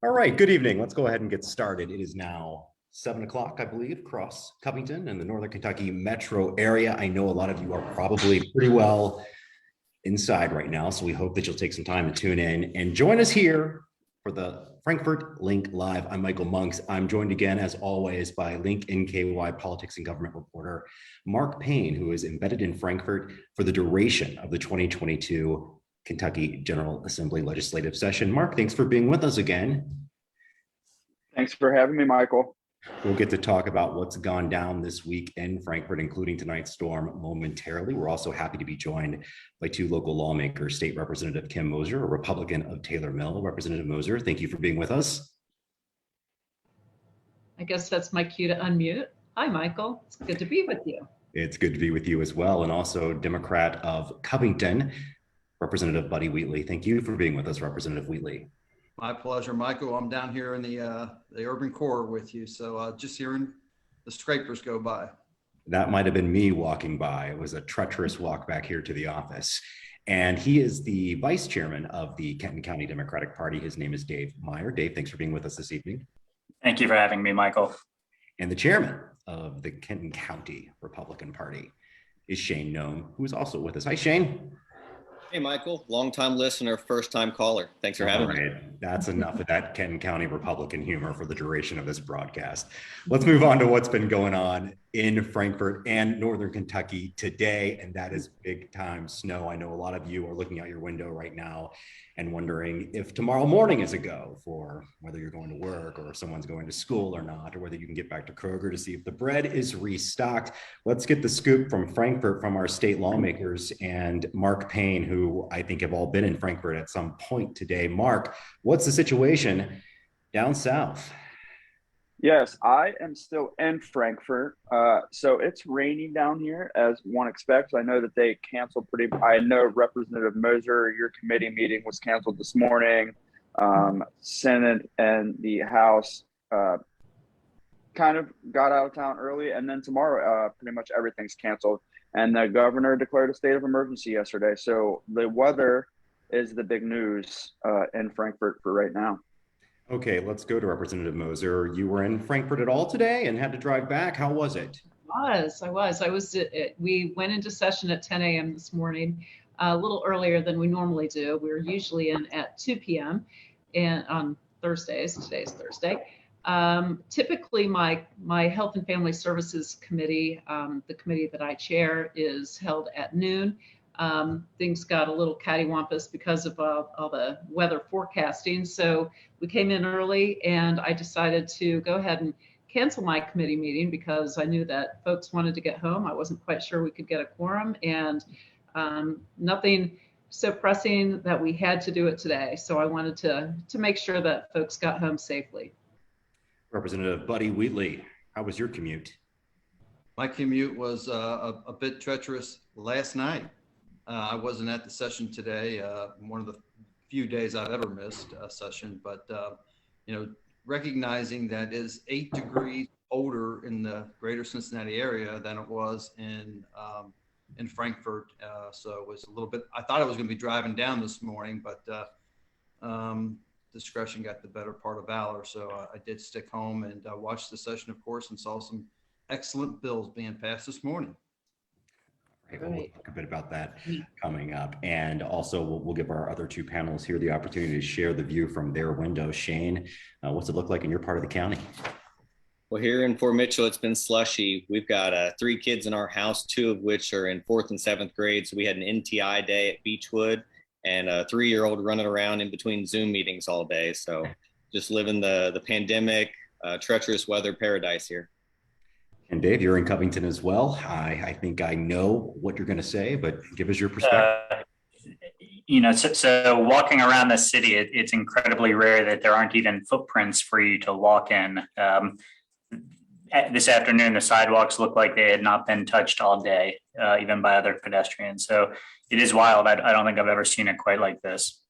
All right, good evening. Let's go ahead and get started. It is now 7 o'clock, I believe, across Covington and the Northern Kentucky metro area. I know a lot of you are probably pretty well inside right now, so we hope that you'll take some time to tune in and join us here for the Frankfort Link Live. I'm Michael Monks. I'm joined again, as always, by Link NKY politics and government reporter Mark Payne, who is embedded in Frankfort for the duration of the 2022 Kentucky General Assembly legislative session. Mark, thanks for being with us again. Thanks for having me, Michael. We'll get to talk about what's gone down this week in Frankfort, including tonight's storm momentarily. We're also happy to be joined by two local lawmakers, State Representative Kim Moser, a Republican of Taylor Mill. Representative Moser, thank you for being with us. I guess that's my cue to unmute. Hi, Michael. It's good to be with you. It's good to be with you as well. And also Democrat of Covington, Representative Buddy Wheatley. Thank you for being with us, Representative Wheatley. My pleasure, Michael. I'm down here in the urban core with you, so just hearing the scrapers go by. That might have been me walking by. It was a treacherous walk back here to the office. And he is the vice chairman of the Kenton County Democratic Party. His name is Dave Meyer. Dave, thanks for being with us this evening. Thank you for having me, Michael. And the chairman of the Kenton County Republican Party is Shane Noem, who is also with us. Hi, Shane. Hey, Michael, longtime listener, first-time caller. Thanks for having me. That's enough of that Kenton County Republican humor for the duration of this broadcast. Let's move on to what's been going on in Frankfort and Northern Kentucky today, and that is big time snow. I know a lot of you are looking out your window right now and wondering if tomorrow morning is a go for whether you're going to work or if someone's going to school or not, or whether you can get back to Kroger to see if the bread is restocked. Let's get the scoop from Frankfort from our state lawmakers and Mark Payne, who I think have all been in Frankfort at some point today. Mark, what's the situation down south? Yes, I am still in Frankfort. So it's raining down here, as one expects. I know that they canceled I know Representative Moser, your committee meeting was canceled this morning. Senate and the House kind of got out of town early. And then tomorrow, pretty much everything's canceled. And the governor declared a state of emergency yesterday. So the weather is the big news in Frankfort for right now. Okay, let's go to Representative Moser. You were in Frankfort at all today and had to drive back. How was it? I was. We went into session at 10 a.m. this morning, a little earlier than we normally do. We're usually in at 2 p.m. and on Thursdays. Today's Thursday. Typically, my Health and Family Services Committee, the committee that I chair, is held at noon. Things got a little cattywampus because of all the weather forecasting. So we came in early and I decided to go ahead and cancel my committee meeting because I knew that folks wanted to get home. I wasn't quite sure we could get a quorum, and nothing so pressing that we had to do it today. So I wanted to make sure that folks got home safely. Representative Buddy Wheatley, how was your commute? My commute was a bit treacherous last night. I wasn't at the session today, one of the few days I've ever missed a session, but recognizing that is 8 degrees colder in the greater Cincinnati area than it was in Frankfort. So it was a little bit, I thought I was going to be driving down this morning, but discretion got the better part of valor. So I did stick home and watched the session, of course, and saw some excellent bills being passed this morning. Right, we'll talk a bit about that coming up. And also we'll give our other two panels here the opportunity to share the view from their window. Shane, what's it look like in your part of the county? Well, here in Fort Mitchell, it's been slushy. We've got 3 kids in our house, 2 of which are in 4th and 7th grade. So we had an NTI day at Beechwood and a 3-year-old running around in between Zoom meetings all day. So just living the pandemic, treacherous weather paradise here. And Dave, you're in Covington as well. I think I know what you're going to say, but give us your perspective. So walking around the city, it's incredibly rare that there aren't even footprints for you to walk in. This afternoon, the sidewalks look like they had not been touched all day, even by other pedestrians. So it is wild. I don't think I've ever seen it quite like this.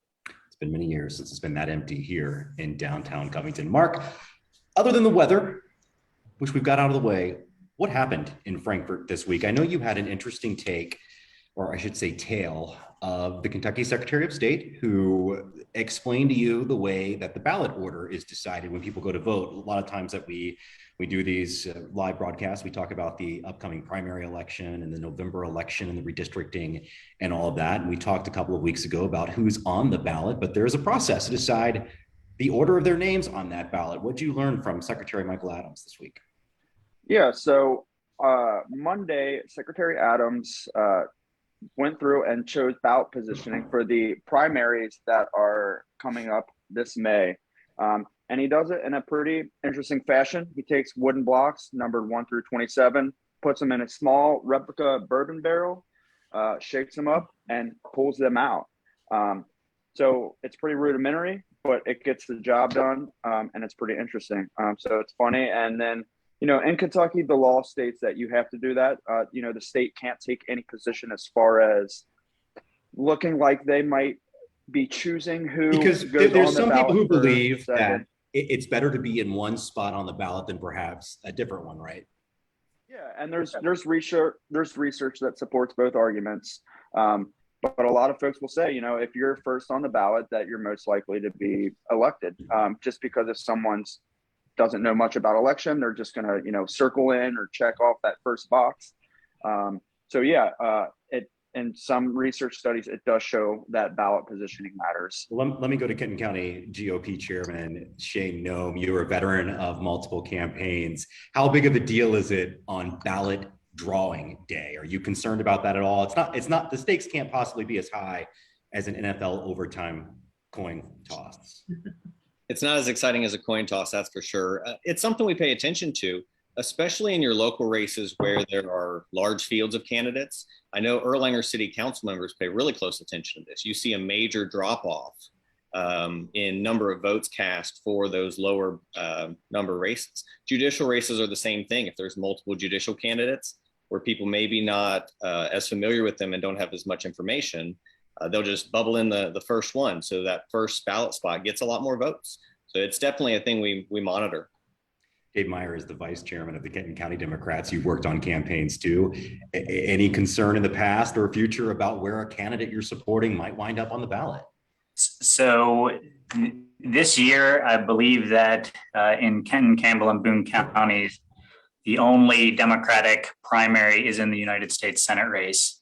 It's been many years since it's been that empty here in downtown Covington. Mark, other than the weather, which we've got out of the way, what happened in Frankfort this week? I know you had an interesting take, or I should say tale, of the Kentucky Secretary of State, who explained to you the way that the ballot order is decided when people go to vote. A lot of times that we do these live broadcasts, we talk about the upcoming primary election and the November election and the redistricting and all of that. And we talked a couple of weeks ago about who's on the ballot, but there's a process to decide the order of their names on that ballot. What'd you learn from Secretary Michael Adams this week? Yeah, so Monday, Secretary Adams went through and chose ballot positioning for the primaries that are coming up this May. And he does it in a pretty interesting fashion. He takes wooden blocks numbered 1 through 27, puts them in a small replica bourbon barrel, shakes them up, and pulls them out. So it's pretty rudimentary, but it gets the job done, and it's pretty interesting. So it's funny. And then, in Kentucky, the law states that you have to do that. The state can't take any position as far as looking like they might be choosing who because goes there's on the some people who ballot believe second. that it's better to be in one spot on the ballot than perhaps a different one, right? Yeah, and there's research that supports both arguments. But a lot of folks will say, if you're first on the ballot, that you're most likely to be elected. Just because if someone's doesn't know much about election, they're just going to, circle in or check off that first box. In some research studies, it does show that ballot positioning matters. Let me go to Kenton County GOP Chairman Shane Noem. You're a veteran of multiple campaigns. How big of a deal is it on ballot drawing day? Are you concerned about that at all? It's not, the stakes can't possibly be as high as an NFL overtime coin toss. It's not as exciting as a coin toss, that's for sure. It's something we pay attention to, especially in your local races where there are large fields of candidates. I know Erlanger City Council members pay really close attention to this. You see a major drop off in number of votes cast for those lower number races. Judicial races are the same thing. If there's multiple judicial candidates where people maybe not as familiar with them and don't have as much information, they'll just bubble in the first one. So that first ballot spot gets a lot more votes. So it's definitely a thing we monitor. Dave Meyer is the vice chairman of the Kenton County Democrats. You've worked on campaigns too. Any concern in the past or future about where a candidate you're supporting might wind up on the ballot? So this year, I believe that in Kenton, Campbell, and Boone counties, the only Democratic primary is in the United States Senate race.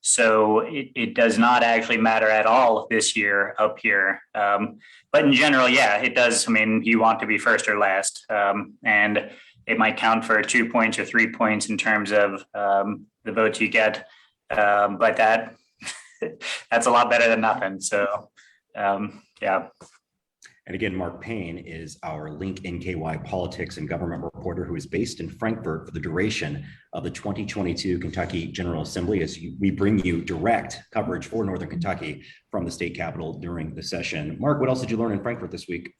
So it does not actually matter at all this year up here. But in general, yeah, it does. I mean, you want to be first or last. And it might count for 2 points or 3 points in terms of the votes you get. But that's a lot better than nothing. So, yeah. And again, Mark Payne is our Link NKY politics and government reporter who is based in Frankfort for the duration of the 2022 Kentucky General Assembly, as we bring you direct coverage for Northern Kentucky from the state capitol during the session. Mark, what else did you learn in Frankfort this week?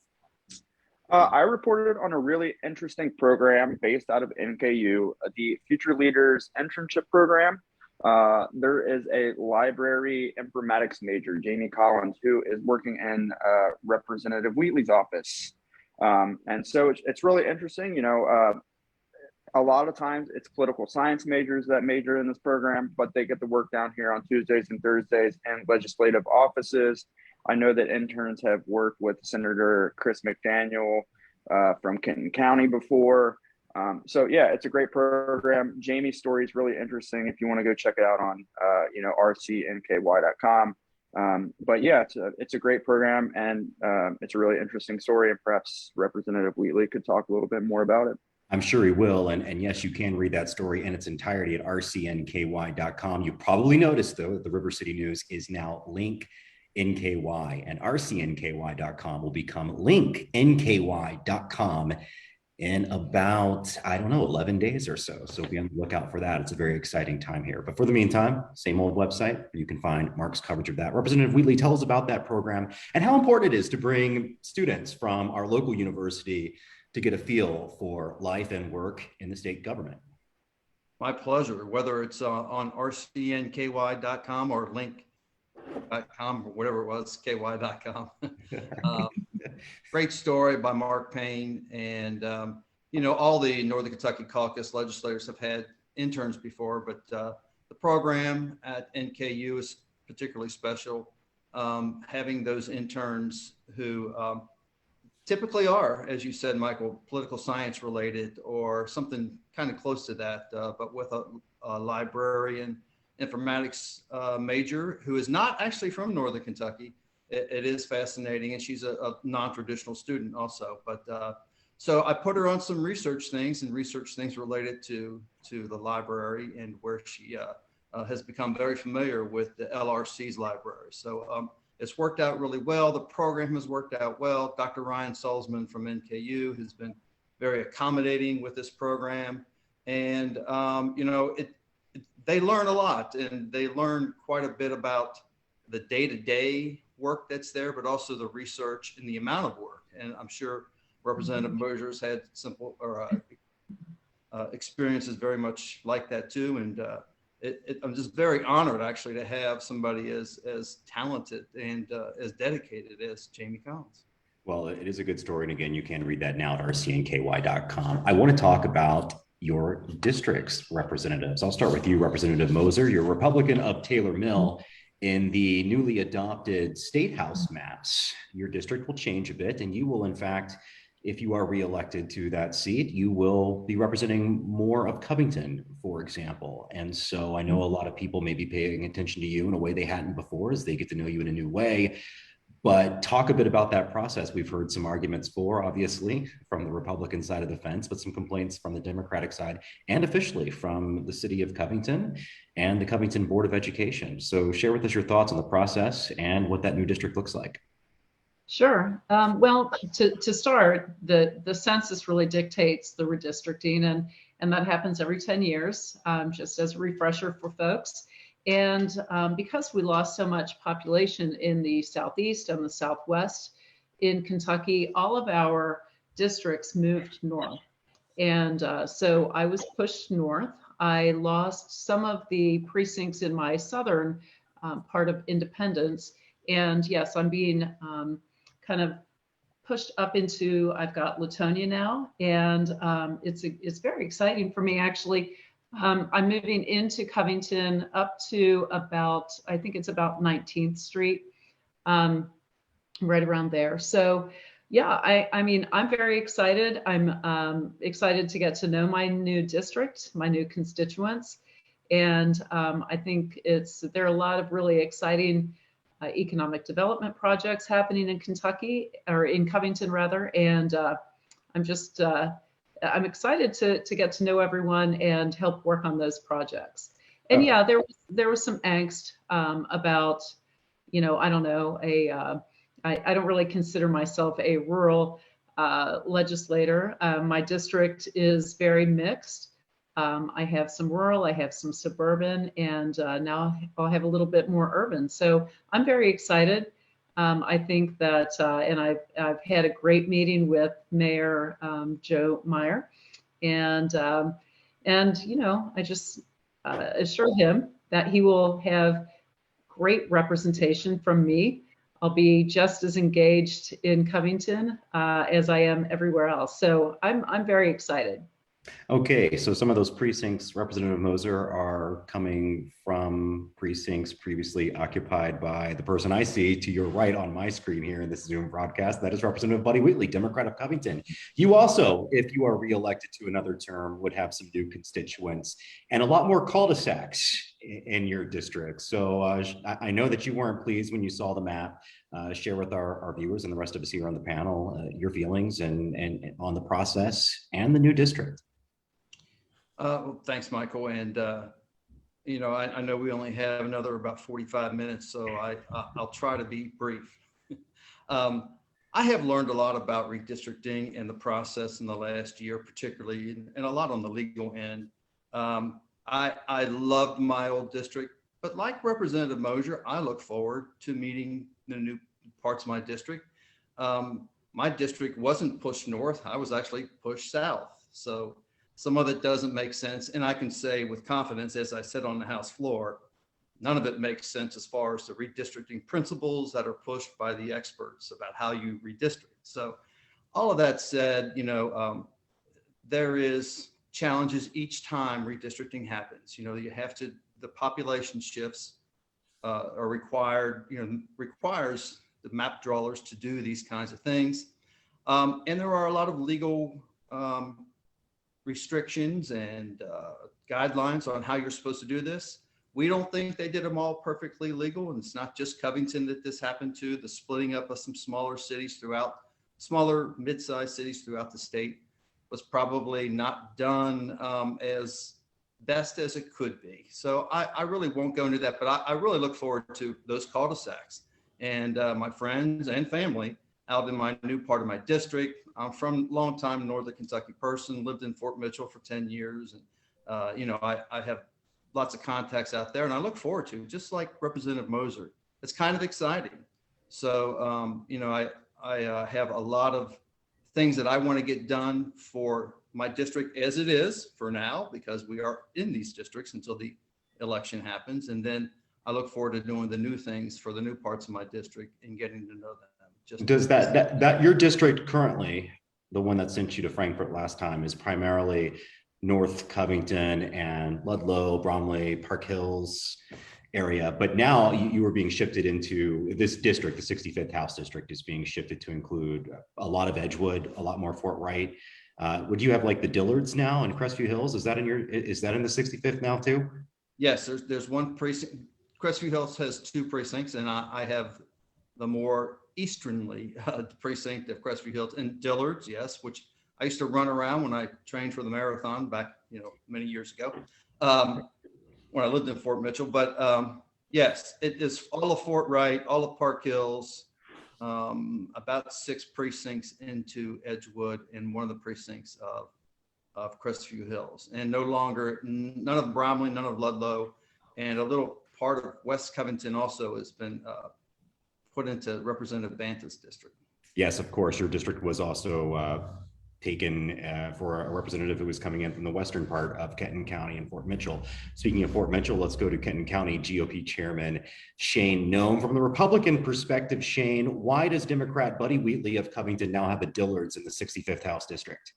I reported on a really interesting program based out of NKU, the Future Leaders Internship Program. There is a library informatics major, Jamie Collins, who is working in Representative Wheatley's office. And so it's really interesting. A lot of times it's political science majors that major in this program, but they get to work down here on Tuesdays and Thursdays in legislative offices. I know that interns have worked with Senator Chris McDaniel from Kenton County before. So yeah, it's a great program. Jamie's story is really interesting if you want to go check it out on, rcnky.com. But yeah, it's a great program, and it's a really interesting story, and perhaps Representative Wheatley could talk a little bit more about it. I'm sure he will. And yes, you can read that story in its entirety at rcnky.com. You probably noticed, though, that the River City News is now Link NKY, and rcnky.com will become linknky.com in about, 11 days or so. So be on the lookout for that. It's a very exciting time here. But for the meantime, same old website, you can find Mark's coverage of that. Representative Wheatley, tell us about that program and how important it is to bring students from our local university to get a feel for life and work in the state government. My pleasure, whether it's on rcnky.com or link.com or whatever it was, ky.com. Great story by Mark Payne. And, all the Northern Kentucky Caucus legislators have had interns before, but the program at NKU is particularly special, having those interns who typically are, as you said, Michael, political science related or something kind of close to that, but with a librarian informatics major who is not actually from Northern Kentucky. It is fascinating, and she's a non-traditional student also. But so I put her on some research things related to the library and where she has become very familiar with the LRC's library. So it's worked out really well. The program has worked out well. Dr. Ryan Salzman from NKU has been very accommodating with this program. And, you know, they learn a lot, and they learn quite a bit about the day-to-day work that's there, but also the research and the amount of work. And I'm sure Representative Moser's had simple or experiences very much like that too. And I'm just very honored actually to have somebody as talented and as dedicated as Jamie Collins. Well, it is a good story. And again, you can read that now at rcnky.com. I want to talk about your district's representatives. I'll start with you, Representative Moser. You're a Republican of Taylor Mill. In the newly adopted state house maps, your district will change a bit, and you will, in fact, if you are reelected to that seat, you will be representing more of Covington, for example. And so I know a lot of people may be paying attention to you in a way they hadn't before as they get to know you in a new way. But talk a bit about that process. We've heard some arguments obviously, from the Republican side of the fence, but some complaints from the Democratic side and officially from the city of Covington and the Covington Board of Education. So share with us your thoughts on the process and what that new district looks like. Sure. Well, to start, the census really dictates the redistricting, and that happens every 10 years, just as a refresher for folks. And because we lost so much population in the Southeast and the Southwest in Kentucky, all of our districts moved north. And so I was pushed north. I lost some of the precincts in my southern part of Independence. And yes, I'm being kind of pushed up into, I've got Latonia now. And it's very exciting for me, actually. I'm moving into Covington up to about, I think it's about 19th Street, right around there. So yeah, I mean, I'm very excited. I'm excited to get to know my new district, my new constituents. And I think there are a lot of really exciting economic development projects happening in Kentucky, or in Covington rather. And I'm excited to get to know everyone and help work on those projects. And yeah, there was some angst about, you know, I don't know, I don't really consider myself a rural legislator. My district is very mixed. I have some rural, I have some suburban, and now I'll have a little bit more urban. So I'm very excited. I think that, and I've had a great meeting with Mayor Joe Meyer, and you know, I just assured him that he will have great representation from me. I'll be just as engaged in Covington as I am everywhere else. So I'm very excited. Okay, so some of those precincts, Representative Moser, are coming from precincts previously occupied by the person I see to your right on my screen here in this Zoom broadcast. That is Representative Buddy Wheatley, Democrat of Covington. You also, if you are reelected to another term, would have some new constituents and a lot more cul-de-sacs in your district. So I know that you weren't pleased when you saw the map. Share with our viewers and the rest of us here on the panel your feelings and on the process and the new district. Well, thanks, Michael. And, you know, I know we only have another about 45 minutes, so I'll try to be brief. I have learned a lot about redistricting and the process in the last year, particularly, and a lot on the legal end. I loved my old district, but like Representative Moser, I look forward to meeting the new parts of my district. My district wasn't pushed north. I was actually pushed south. So some of it doesn't make sense. And I can say with confidence, as I said on the House floor, none of it makes sense as far as the redistricting principles that are pushed by the experts about how you redistrict. So all of that said, you know, there is challenges each time redistricting happens. You know, the population shifts are required, requires the map drawers to do these kinds of things. And there are a lot of legal restrictions and guidelines on how you're supposed to do this. We don't think they did them all perfectly legal, and it's not just Covington that this happened to. The splitting up of some smaller mid-sized cities throughout the state was probably not done as best as it could be. So I really won't go into that, but I really look forward to those cul-de-sacs and my friends and family out in my new part of my district. I'm from a long time Northern Kentucky person, lived in Fort Mitchell for 10 years. And, I have lots of contacts out there, and I look forward to, just like Representative Moser. It's kind of exciting. So, I have a lot of things that I want to get done for my district as it is for now, because we are in these districts until the election happens. And then I look forward to doing the new things for the new parts of my district and getting to know them. Does that your district currently, the one that sent you to Frankfort last time, is primarily North Covington and Ludlow, Bromley, Park Hills area, but now you are being shifted into this district. The 65th House district is being shifted to include a lot of Edgewood, a lot more Fort Wright. Would you have like the Dillards now and Crestview Hills? Is that in the 65th now too? Yes, there's one precinct. Crestview Hills has 2 precincts, and I have the more easternly precinct of Crestview Hills and Dillards, yes, which I used to run around when I trained for the marathon back, many years ago, when I lived in Fort Mitchell. But yes, it is all of Fort Wright, all of Park Hills, about 6 precincts into Edgewood, and one of the precincts of Crestview Hills, and no longer none of Bromley, none of Ludlow, and a little part of West Covington also has been put into Representative Banta's district. Yes, of course. Your district was also taken for a representative who was coming in from the western part of Kenton County and Fort Mitchell. Speaking of Fort Mitchell, let's go to Kenton County GOP Chairman Shane Noem. From the Republican perspective, Shane, why does Democrat Buddy Wheatley of Covington now have the Dillards in the 65th House district?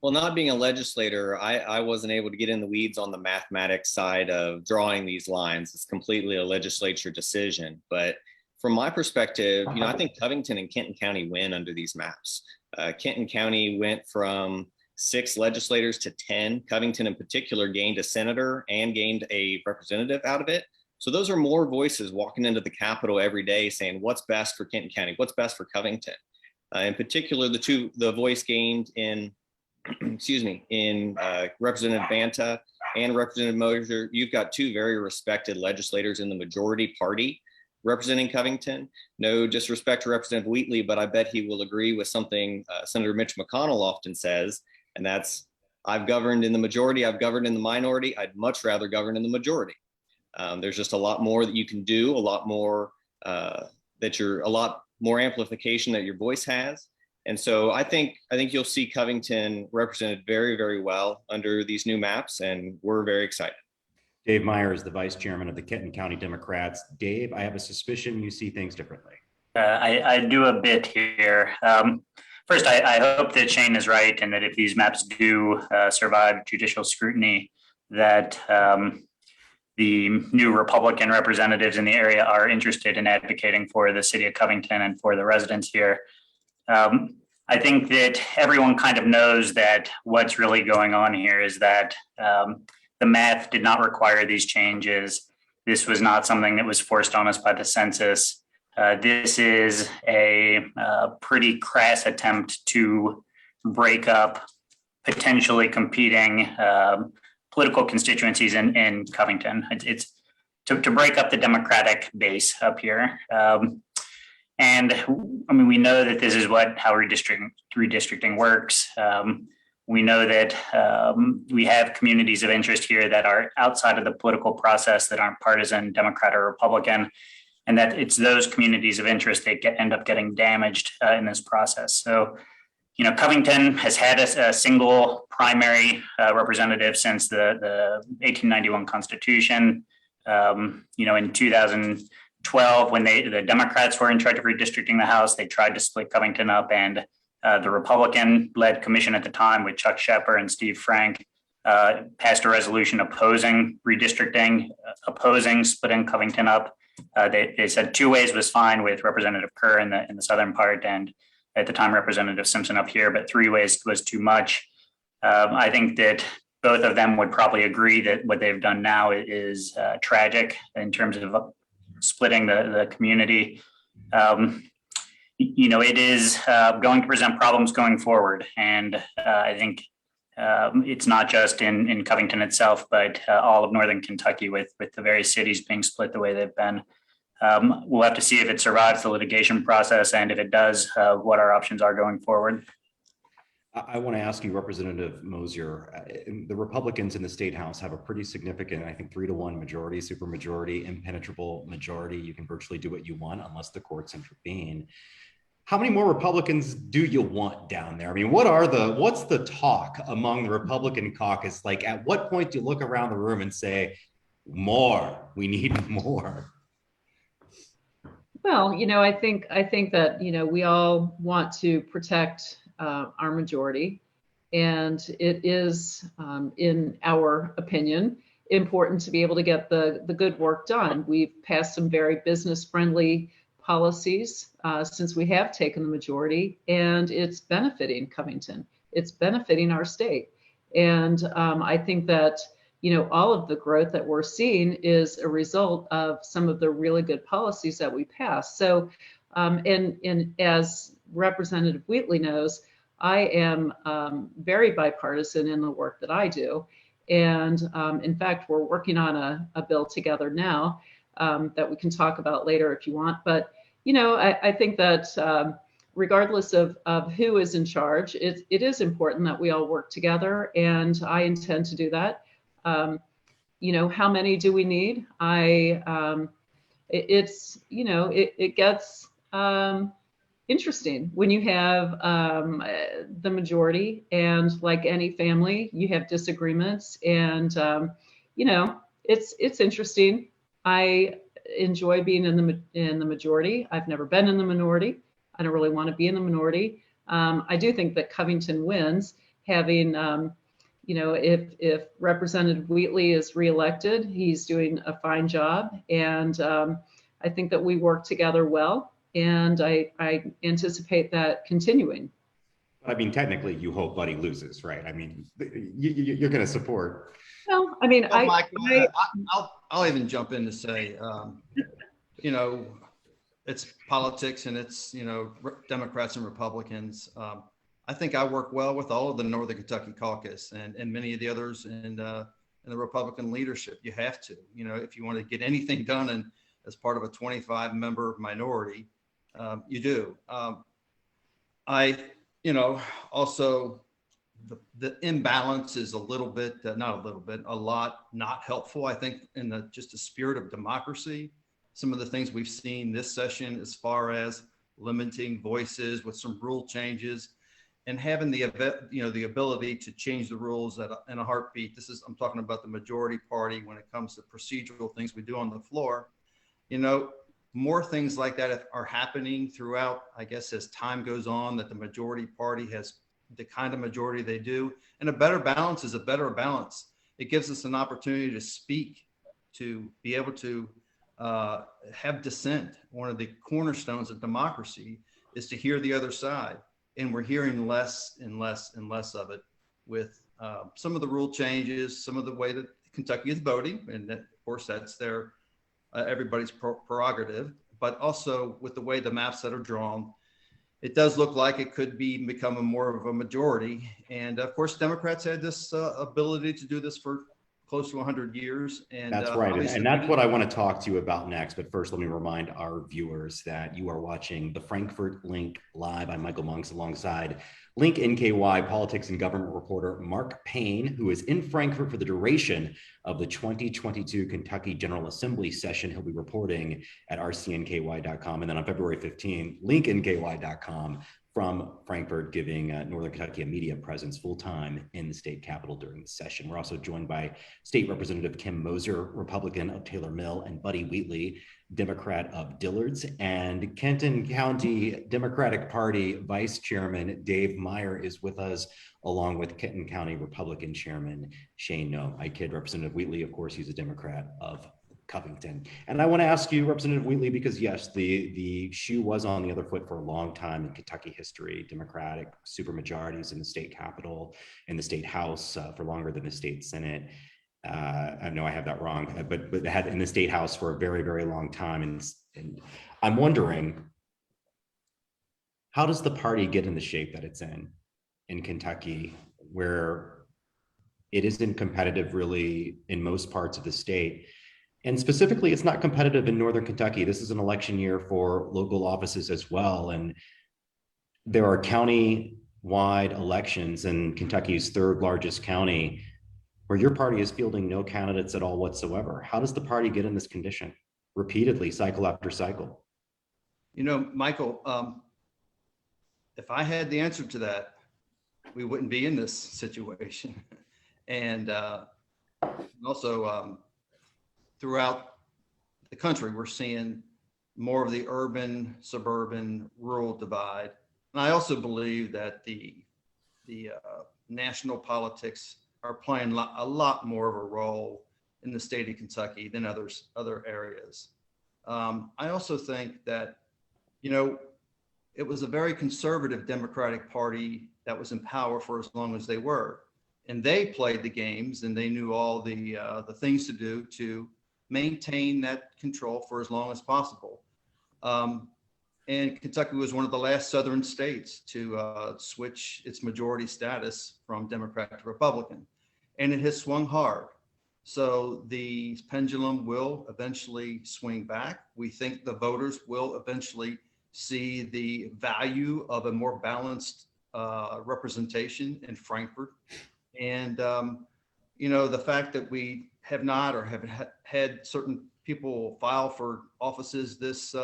Well, not being a legislator, I wasn't able to get in the weeds on the mathematics side of drawing these lines. It's completely a legislature decision. But from my perspective, I think Covington and Kenton County win under these maps. Kenton County went from 6 legislators to 10. Covington in particular gained a senator and gained a representative out of it. So those are more voices walking into the Capitol every day saying, what's best for Kenton County? What's best for Covington? In particular, the voice gained in Representative Banta and Representative Moser. You've got 2 very respected legislators in the majority party representing Covington. No disrespect to Representative Wheatley, but I bet he will agree with something Senator Mitch McConnell often says, and that's, I've governed in the majority, I've governed in the minority, I'd much rather govern in the majority. There's just a lot more that you can do, a lot more amplification that your voice has. And so I think you'll see Covington represented very, very well under these new maps, and we're very excited. Dave Meyer is the vice chairman of the Kenton County Democrats. Dave, I have a suspicion you see things differently. I do a bit here. First, I hope that Shane is right, and that if these maps do survive judicial scrutiny, that the new Republican representatives in the area are interested in advocating for the city of Covington and for the residents here. I think that everyone kind of knows that what's really going on here is that the math did not require these changes. This was not something that was forced on us by the census. This is a pretty crass attempt to break up potentially competing political constituencies in Covington. It's to break up the Democratic base up here. And I mean, we know that this is how redistricting works. We know that we have communities of interest here that are outside of the political process, that aren't partisan, Democrat or Republican, and that it's those communities of interest that end up getting damaged in this process. So, Covington has had a single primary representative since the 1891 Constitution. In 2012, when the Democrats were in charge of redistricting the House, they tried to split Covington up, and the Republican-led commission at the time with Chuck Shepard and Steve Frank passed a resolution opposing redistricting, opposing splitting Covington up. They said 2 ways was fine with Representative Kerr in the southern part, and at the time Representative Simpson up here, but 3 ways was too much. I think that both of them would probably agree that what they've done now is tragic in terms of splitting the community. It is going to present problems going forward, and I think it's not just in Covington itself, but all of Northern Kentucky with the various cities being split the way they've been. We'll have to see if it survives the litigation process, and if it does, what our options are going forward. I want to ask you, Representative Moser, the Republicans in the State House have a pretty significant, I think 3-to-1 majority, supermajority, impenetrable majority. You can virtually do what you want unless the courts intervene. How many more Republicans do you want down there? I mean, what's the talk among the Republican caucus? Like, at what point do you look around the room and say, more, we need more? Well, I think that, we all want to protect our majority. And it is, in our opinion, important to be able to get the good work done. We've passed some very business-friendly policies since we have taken the majority, and it's benefiting Covington. It's benefiting our state. And I think that, all of the growth that we're seeing is a result of some of the really good policies that we passed. So, and as Representative Wheatley knows, I am very bipartisan in the work that I do. And in fact, we're working on a bill together now that we can talk about later if you want. But, I think that regardless of who is in charge, it is important that we all work together, and I intend to do that. How many do we need? It gets interesting when you have the majority, and like any family, you have disagreements, and it's interesting. I enjoy being in the majority. I've never been in the minority. I don't really want to be in the minority. I do think that Covington wins, having if Representative Wheatley is reelected, he's doing a fine job, and I think that we work together well, and I anticipate that continuing. I mean, technically, you hope Buddy loses, right? I mean, you're going to support. Well, I mean, well, Mike, I'll even jump in to say, it's politics, and it's, Democrats and Republicans. I think I work well with all of the Northern Kentucky caucus and many of the others in the Republican leadership. You have to, if you want to get anything done and as part of a 25-member minority, you do. Also the imbalance is a lot not helpful, I think, in just the spirit of democracy. Some of the things we've seen this session as far as limiting voices with some rule changes and having the ability to change the rules in a heartbeat. I'm talking about the majority party when it comes to procedural things we do on the floor. More things like that are happening throughout, I guess, as time goes on, that the majority party has the kind of majority they do. And a better balance is a better balance. It gives us an opportunity to speak, to be able to have dissent. One of the cornerstones of democracy is to hear the other side. And we're hearing less and less and less of it with some of the rule changes, some of the way that Kentucky is voting. And that, of course, that's their everybody's prerogative, but also with the way the maps that are drawn, it does look like it could become more of a majority. And of course, Democrats had this ability to do this for close to 100 years. And that's right. And that's what I want to talk to you about next. But first, let me remind our viewers that you are watching the Frankfort Link live. I'm Michael Monks alongside Link NKY politics and government reporter Mark Payne, who is in Frankfort for the duration of the 2022 Kentucky General Assembly session. He'll be reporting at rcnky.com. And then on February 15, linknky.com from Frankfort, giving Northern Kentucky a media presence full-time in the state capitol during the session. We're also joined by State Representative Kim Moser, Republican of Taylor Mill, and Buddy Wheatley, Democrat of Dillard's, and Kenton County Democratic Party Vice Chairman Dave Meyer is with us, along with Kenton County Republican Chairman Shane Noem. I kid Representative Wheatley, of course, he's a Democrat of Covington. And I want to ask you, Representative Wheatley, because yes, the shoe was on the other foot for a long time in Kentucky history. Democratic supermajorities in the state capitol, in the state house for longer than the state senate. I know I have that wrong, but had in the state house for a very, very long time. And I'm wondering, how does the party get in the shape that it's in Kentucky, where it isn't competitive really in most parts of the state? And specifically, it's not competitive in Northern Kentucky. This is an election year for local offices as well. And there are county-wide elections in Kentucky's third largest county where your party is fielding no candidates at all whatsoever. How does the party get in this condition repeatedly, cycle after cycle? You know, Michael, if I had the answer to that, we wouldn't be in this situation. And also, throughout the country, we're seeing more of the urban, suburban, rural divide. And I also believe that the national politics are playing a lot more of a role in the state of Kentucky than other areas. I also think that, you know, it was a very conservative Democratic Party that was in power for as long as they were. And they played the games and they knew all the things to do to maintain that control for as long as possible. And Kentucky was one of the last Southern states to switch its majority status from Democrat to Republican. And it has swung hard. So the pendulum will eventually swing back. We think the voters will eventually see the value of a more balanced representation in Frankfort. And, you know, the fact that we have not or have had certain people file for offices this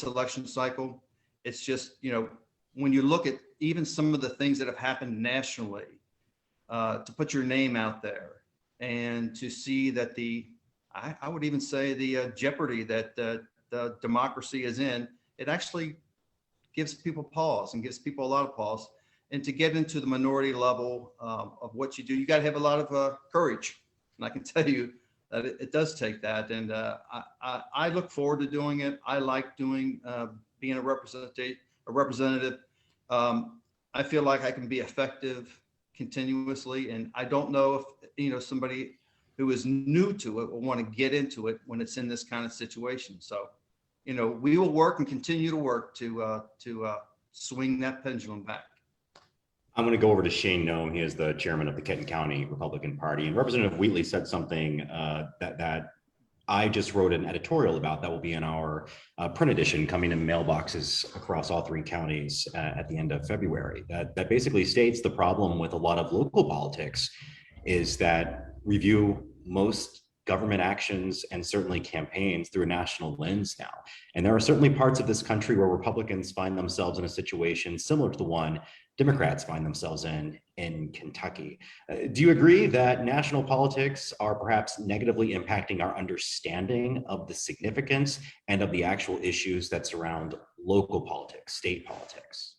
election cycle, it's just, you know, when you look at even some of the things that have happened nationally, to put your name out there and to see that I would even say the jeopardy that the democracy is in, it actually gives people pause and gives people a lot of pause. And to get into the minority level of what you do, you got to have a lot of courage. And I can tell you that it does take that. And I look forward to doing it. I like being a representative. I feel like I can be effective continuously. And I don't know if, you know, somebody who is new to it will want to get into it when it's in this kind of situation. So, you know, we will work and continue to work to swing that pendulum back. I'm going to go over to Shane Noem. He is the chairman of the Kenton County Republican Party. And Representative Wheatley said something that I just wrote an editorial about that will be in our print edition coming in mailboxes across all three counties at the end of February. That basically states the problem with a lot of local politics is that we view most government actions and certainly campaigns through a national lens now. And there are certainly parts of this country where Republicans find themselves in a situation similar to the one Democrats find themselves in Kentucky. Do you agree that national politics are perhaps negatively impacting our understanding of the significance and of the actual issues that surround local politics, state politics?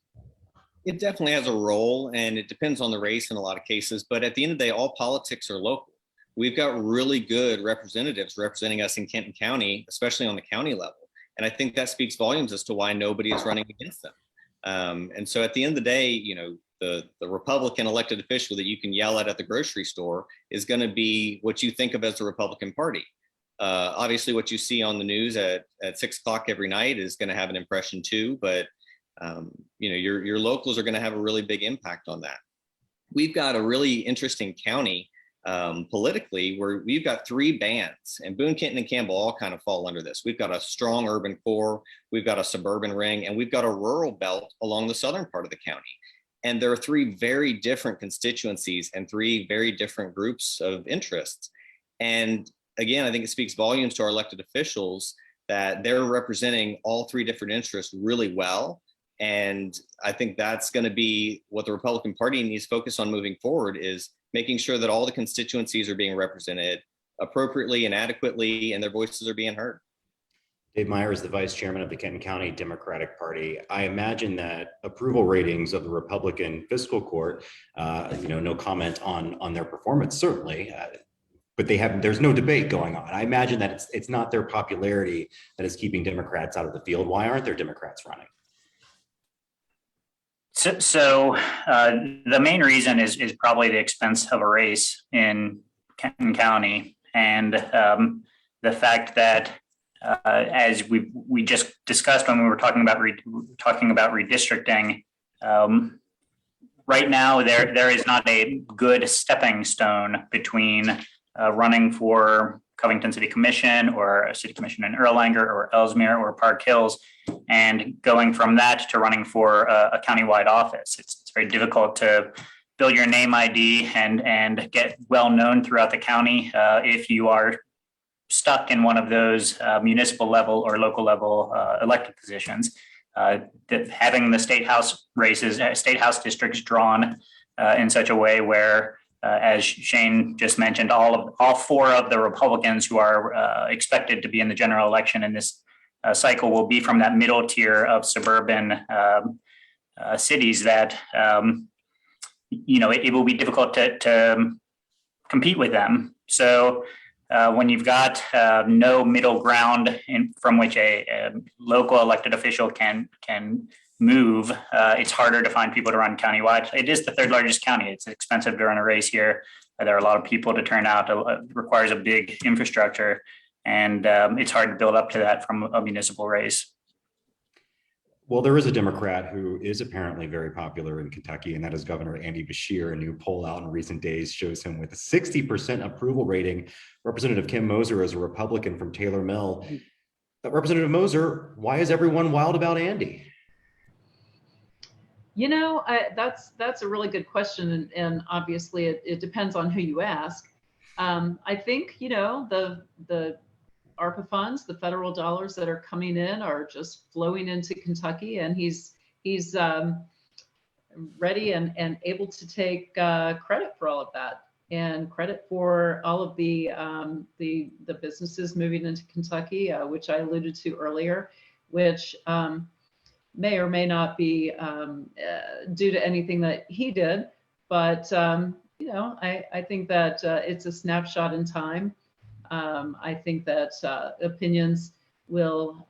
It definitely has a role, and it depends on the race in a lot of cases. But at the end of the day, all politics are local. We've got really good representatives representing us in Kenton County, especially on the county level. And I think that speaks volumes as to why nobody is running against them. And so at the end of the day, you know, the Republican elected official that you can yell at the grocery store is going to be what you think of as the Republican Party. Obviously, what you see on the news at 6 o'clock every night is going to have an impression too. But, you know, your locals are going to have a really big impact on that. We've got a really interesting county politically, where we've got three bands, and Boone, Kenton, and Campbell all kind of fall under this. We've got a strong urban core, we've got a suburban ring, and we've got a rural belt along the southern part of the county. And there are three very different constituencies and three very different groups of interests. And again, I think it speaks volumes to our elected officials that they're representing all three different interests really well. And I think that's going to be what the Republican Party needs to focus on moving forward, is making sure that all the constituencies are being represented appropriately and adequately, and their voices are being heard. Dave Meyer is the vice chairman of the Kenton County Democratic Party. I imagine that approval ratings of the Republican fiscal court, no comment on their performance, certainly, but there's no debate going on. I imagine that it's not their popularity that is keeping Democrats out of the field. Why aren't there Democrats running? So the main reason is probably the expense of a race in Kenton County, and the fact that as we just discussed when we were talking about redistricting, right now there is not a good stepping stone between running for Covington City Commission or a city commission in Erlanger or Ellesmere or Park Hills, and going from that to running for a countywide office. It's very difficult to build your name ID and get well known throughout the county if you are stuck in one of those municipal level or local level elected positions. Having the state house races, state house districts drawn in such a way where, as Shane just mentioned, all four of the Republicans who are expected to be in the general election in this cycle will be from that middle tier of suburban cities that it will be difficult to compete with them. So when you've got no middle ground from which a local elected official can move, it's harder to find people to run countywide. It is the third largest county. It's expensive to run a race here. There are a lot of people to turn out. It requires a big infrastructure, and it's hard to build up to that from a municipal race. Well, there is a Democrat who is apparently very popular in Kentucky, and that is Governor Andy Beshear. A new poll out in recent days shows him with a 60% approval rating. Representative Kim Moser is a Republican from Taylor Mill. Representative Moser, why is everyone wild about Andy? That's a really good question, and obviously it depends on who you ask. I think the ARPA funds, the federal dollars that are coming in, are just flowing into Kentucky, and he's ready and able to take credit for all of that, and credit for all of the businesses moving into Kentucky, which I alluded to earlier, which may or may not be due to anything that he did, but I think that it's a snapshot in time. I think that opinions will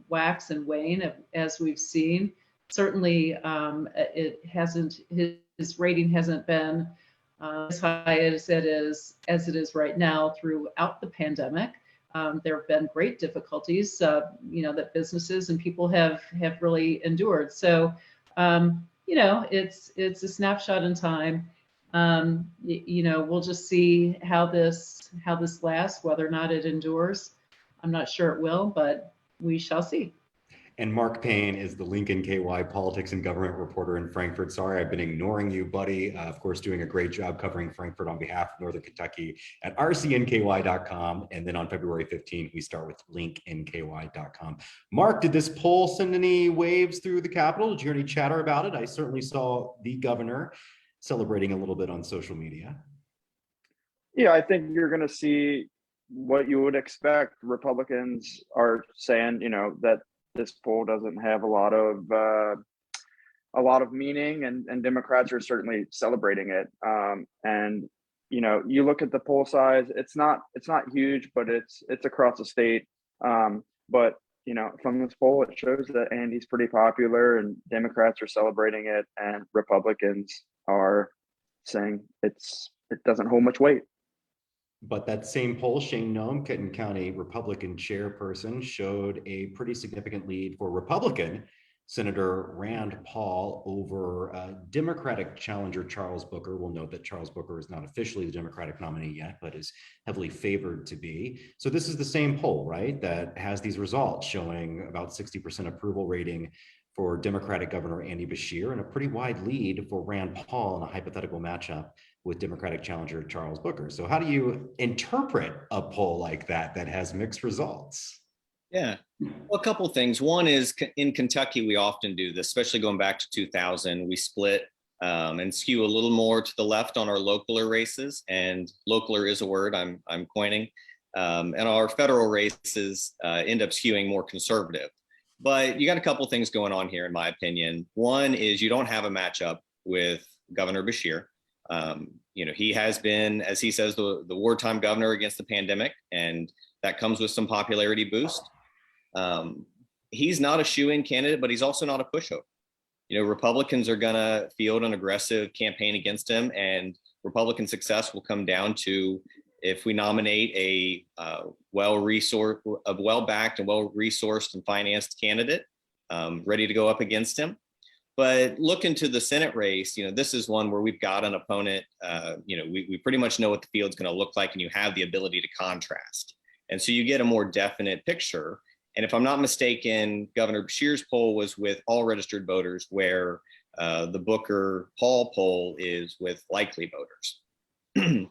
wax and wane, as we've seen. Certainly, his rating hasn't been as high as it is right now throughout the pandemic. There have been great difficulties, that businesses and people have really endured. So, it's a snapshot in time. We'll just see how this lasts, whether or not it endures. I'm not sure it will, but we shall see. And Mark Payne is the Lincoln KY politics and government reporter in Frankfort. Sorry, I've been ignoring you, buddy. Of course, doing a great job covering Frankfort on behalf of Northern Kentucky at rcnky.com. And then on February 15th, we start with linknky.com. Mark, did this poll send any waves through the Capitol? Did you hear any chatter about it? I certainly saw the governor celebrating a little bit on social media. Yeah, I think you're going to see what you would expect. Republicans are saying, that this poll doesn't have a lot of meaning, and Democrats are certainly celebrating it. And you look at the poll size; it's not huge, but it's across the state. But from this poll, it shows that Andy's pretty popular, and Democrats are celebrating it, and Republicans are saying it doesn't hold much weight. But that same poll, Shane Noem, Kenton County Republican chairperson, showed a pretty significant lead for Republican Senator Rand Paul over Democratic challenger Charles Booker. We'll note that Charles Booker is not officially the Democratic nominee yet, but is heavily favored to be. So this is the same poll, right, that has these results showing about 60% approval rating for Democratic Governor Andy Beshear and a pretty wide lead for Rand Paul in a hypothetical matchup with Democratic challenger Charles Booker. So how do you interpret a poll like that has mixed results? Yeah, well, a couple of things. One is in Kentucky, we often do this, especially going back to 2000. We split and skew a little more to the left on our localer races, and localer is a word I'm coining. And our federal races end up skewing more conservative. But you got a couple of things going on here, in my opinion. One is you don't have a matchup with Governor Beshear. He has been, as he says, the wartime governor against the pandemic, and that comes with some popularity boost. He's not a shoo-in candidate, but he's also not a pushover. Republicans are going to field an aggressive campaign against him, and Republican success will come down to if we nominate a well-backed and well-resourced and financed candidate ready to go up against him. But look into the Senate race. This is one where we've got an opponent. We pretty much know what the field's going to look like, and you have the ability to contrast. And so you get a more definite picture. And if I'm not mistaken, Governor Beshear's poll was with all registered voters, where the Booker-Paul poll is with likely voters.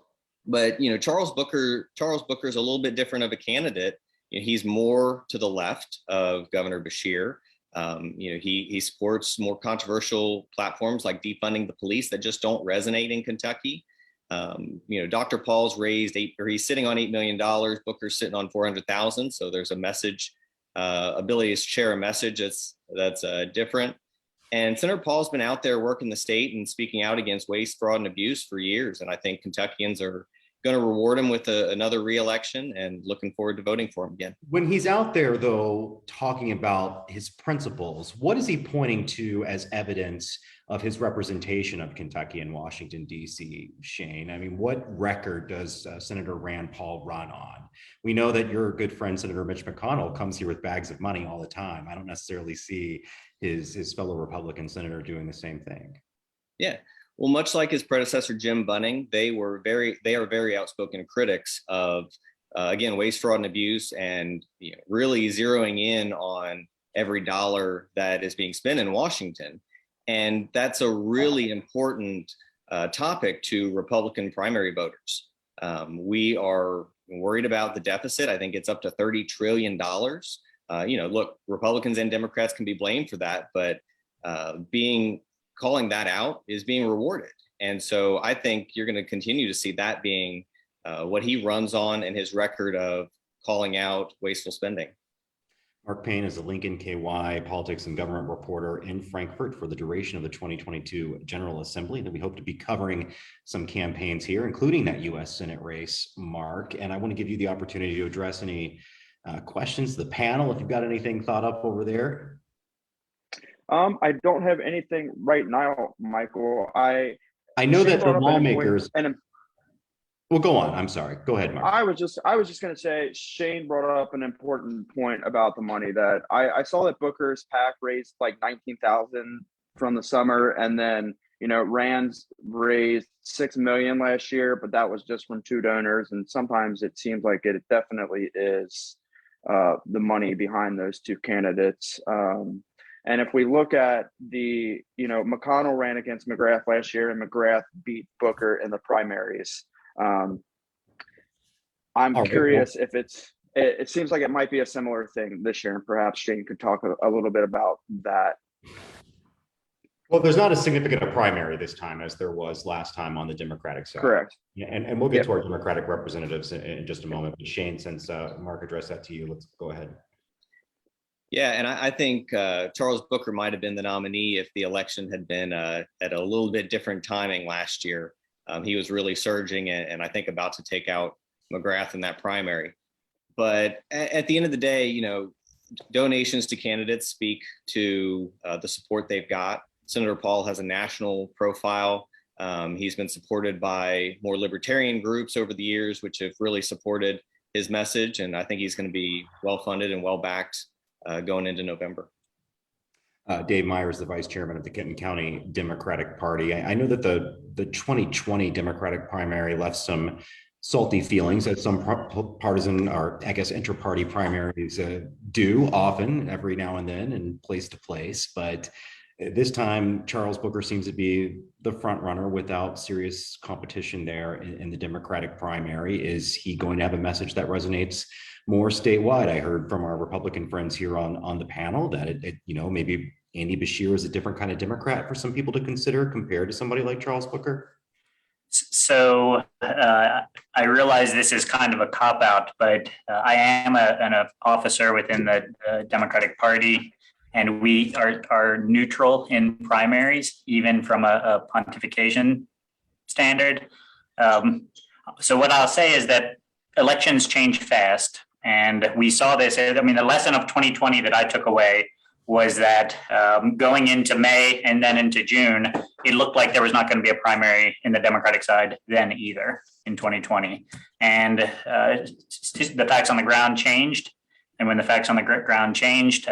But Charles Booker is a little bit different of a candidate. He's more to the left of Governor Beshear. He supports more controversial platforms like defunding the police that just don't resonate in Kentucky. Dr. Paul's he's sitting on $8 million. Booker's sitting on 400,000. So there's a message. Ability to share a message that's different. And Senator Paul's been out there working the state and speaking out against waste, fraud, and abuse for years. And I think Kentuckians are going to reward him with another re-election, and looking forward to voting for him again. When he's out there, though, talking about his principles, what is he pointing to as evidence of his representation of Kentucky and Washington, D.C., Shane? I mean, what record does Senator Rand Paul run on? We know that your good friend, Senator Mitch McConnell, comes here with bags of money all the time. I don't necessarily see his fellow Republican senator doing the same thing. Yeah. Well, much like his predecessor, Jim Bunning, they are very outspoken critics of, again, waste, fraud, and abuse, and really zeroing in on every dollar that is being spent in Washington. And that's a really important topic to Republican primary voters. We are worried about the deficit. I think it's up to $30 trillion. Look, Republicans and Democrats can be blamed for that, but calling that out is being rewarded. And so I think you're going to continue to see that being what he runs on, and his record of calling out wasteful spending. Mark Payne is a Lincoln KY politics and government reporter in Frankfort for the duration of the 2022 General Assembly. That we hope to be covering some campaigns here, including that U.S. Senate race, Mark. And I want to give you the opportunity to address any questions to the panel, if you've got anything thought up over there. I don't have anything right now, Michael. I know that the lawmakers. Well, go on. I'm sorry. Go ahead, Mark. I was just going to say, Shane brought up an important point about the money that I saw that Booker's PAC raised like 19,000 from the summer, and then Rand's raised 6 million last year, but that was just from 2 donors. And sometimes it seems like it definitely is the money behind those 2 candidates. And if we look at McConnell ran against McGrath last year, and McGrath beat Booker in the primaries. I'm curious if it seems like it might be a similar thing this year, and perhaps Shane could talk a little bit about that. Well, there's not as significant a primary this time as there was last time on the Democratic side. Correct. Yeah, and we'll get to our Democratic representatives in just a moment. But Shane, since Mark addressed that to you, let's go ahead. Yeah, and I think Charles Booker might have been the nominee if the election had been at a little bit different timing last year. He was really surging and I think about to take out McGrath in that primary. But at the end of the day, donations to candidates speak to the support they've got. Senator Paul has a national profile. He's been supported by more libertarian groups over the years, which have really supported his message. And I think he's going to be well-funded and well-backed going into November. Dave Meyer is the vice chairman of the Kenton County Democratic Party. I know that the 2020 Democratic primary left some salty feelings, as some partisan, or I guess inter-party primaries do often, every now and then, and place to place. But this time, Charles Booker seems to be the front runner without serious competition there in the Democratic primary. Is he going to have a message that resonates more statewide. I heard from our Republican friends here on the panel that maybe Andy Beshear is a different kind of Democrat for some people to consider compared to somebody like Charles Booker. So I realize this is kind of a cop-out, but I am an officer within the Democratic Party, and we are neutral in primaries, even from a pontification standard. So what I'll say is that elections change fast, and we saw this. I mean, the lesson of 2020 that I took away was that going into May and then into June, it looked like there was not going to be a primary in the Democratic side then either in 2020. And the facts on the ground changed. And when the facts on the ground changed,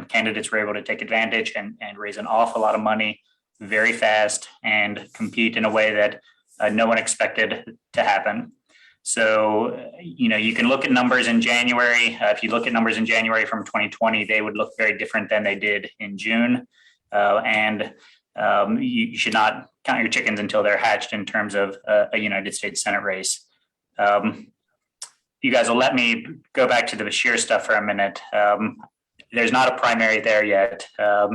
candidates were able to take advantage and raise an awful lot of money very fast and compete in a way that no one expected to happen. So, you can look at numbers in January. If you look at numbers in January from 2020, they would look very different than they did in June. You should not count your chickens until they're hatched in terms of a United States Senate race. You guys will let me go back to the Beshear stuff for a minute. There's not a primary there yet. I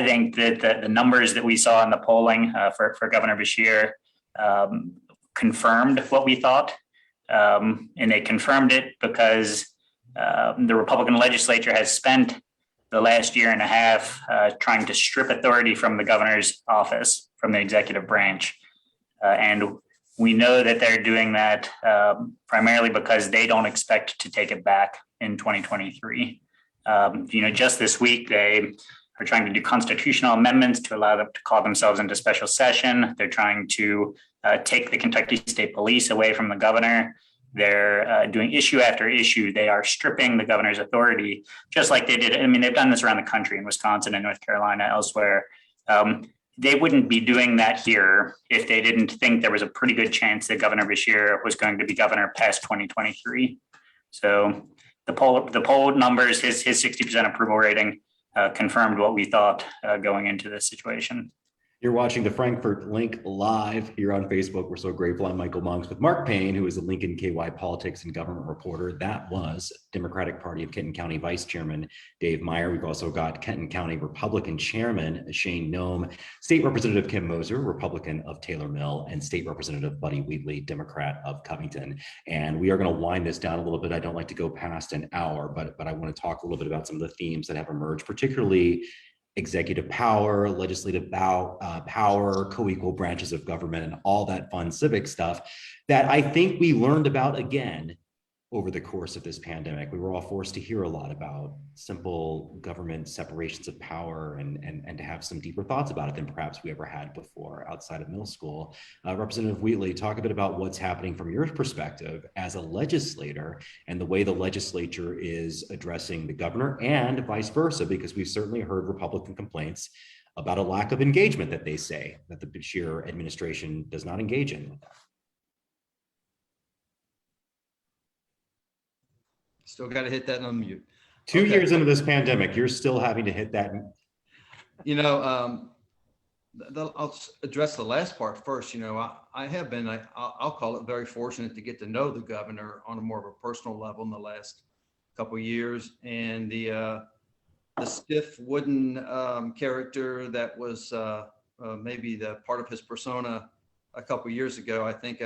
think that the numbers that we saw in the polling for Governor Beshear confirmed what we thought. And they confirmed it because the Republican legislature has spent the last year and a half trying to strip authority from the governor's office, from the executive branch. And we know that they're doing that primarily because they don't expect to take it back in 2023. Just this week, they are trying to do constitutional amendments to allow them to call themselves into special session. They're trying to take the Kentucky State Police away from the governor. They're doing issue after issue. They are stripping the governor's authority, just like they did. I mean, they've done this around the country in Wisconsin and North Carolina, elsewhere. They wouldn't be doing that here if they didn't think there was a pretty good chance that Governor Beshear was going to be governor past 2023. So the poll numbers, his 60% approval rating confirmed what we thought going into this situation. You're watching the Frankfort Link live here on Facebook. We're so grateful. I'm Michael Monks with Mark Payne, who is a Lincoln KY politics and government reporter. That was Democratic Party of Kenton County Vice Chairman Dave Meyer. We've also got Kenton County Republican Chairman Shane Noem, State Representative Kim Moser, Republican of Taylor Mill, and State Representative Buddy Wheatley, Democrat of Covington. And we are going to wind this down a little bit. I don't like to go past an hour, but I want to talk a little bit about some of the themes that have emerged, particularly executive power, legislative power, co-equal branches of government, and all that fun civic stuff that I think we learned about again over the course of this pandemic. We were all forced to hear a lot about simple government separations of power and to have some deeper thoughts about it than perhaps we ever had before outside of middle school. Representative Wheatley, talk a bit about what's happening from your perspective as a legislator and the way the legislature is addressing the governor and vice versa, because we've certainly heard Republican complaints about a lack of engagement that they say that the Beshear administration does not engage in. Still got to hit that on mute. 2 years into this pandemic, you're still having to hit that. I'll address the last part first. I have been, I'll call it very fortunate to get to know the governor on a more of a personal level in the last couple of years. And the stiff wooden character that was maybe the part of his persona a couple of years ago, I think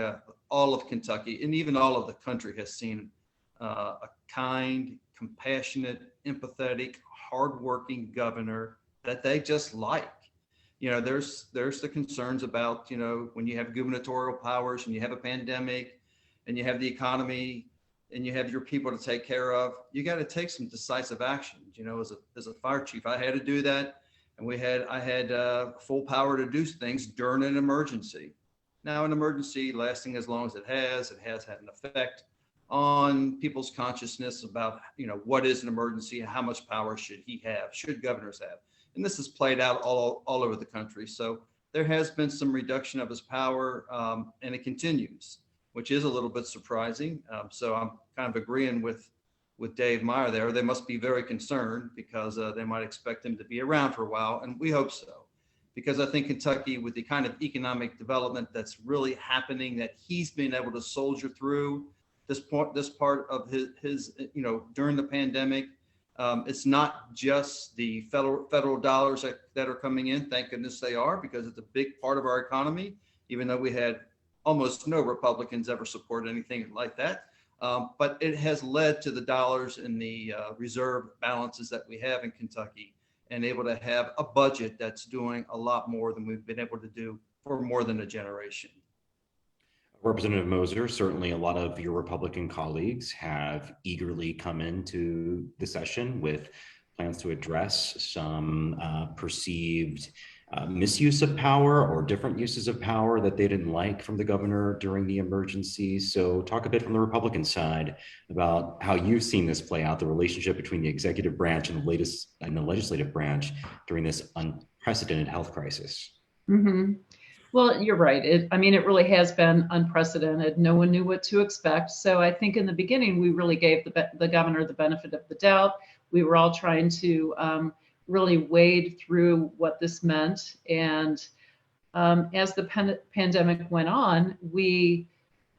all of Kentucky and even all of the country has seen a kind, compassionate, empathetic, hardworking governor that they just like. There's the concerns about, when you have gubernatorial powers and you have a pandemic and you have the economy and you have your people to take care of, you got to take some decisive action. As a fire chief, I had to do that. And I had full power to do things during an emergency. Now, an emergency lasting as long as it has had an effect on people's consciousness about, what is an emergency and how much power should governors have. And this has played out all over the country. So there has been some reduction of his power and it continues, which is a little bit surprising. So I'm kind of agreeing with Dave Meyer there. They must be very concerned because they might expect him to be around for a while. And we hope so, because I think Kentucky, with the kind of economic development that's really happening, that he's been able to soldier through, this part of his during the pandemic. It's not just the federal dollars that are coming in. Thank goodness they are, because it's a big part of our economy, even though we had almost no Republicans ever support anything like that. But it has led to the dollars in the reserve balances that we have in Kentucky, and able to have a budget that's doing a lot more than we've been able to do for more than a generation. Representative Moser, certainly a lot of your Republican colleagues have eagerly come into the session with plans to address some perceived misuse of power or different uses of power that they didn't like from the governor during the emergency. So talk a bit from the Republican side about how you've seen this play out, the relationship between the executive branch and the legislative branch during this unprecedented health crisis. Mm-hmm. Well, you're right. It really has been unprecedented. No one knew what to expect. So I think in the beginning, we really gave the governor the benefit of the doubt. We were all trying to really wade through what this meant. And as the pandemic went on,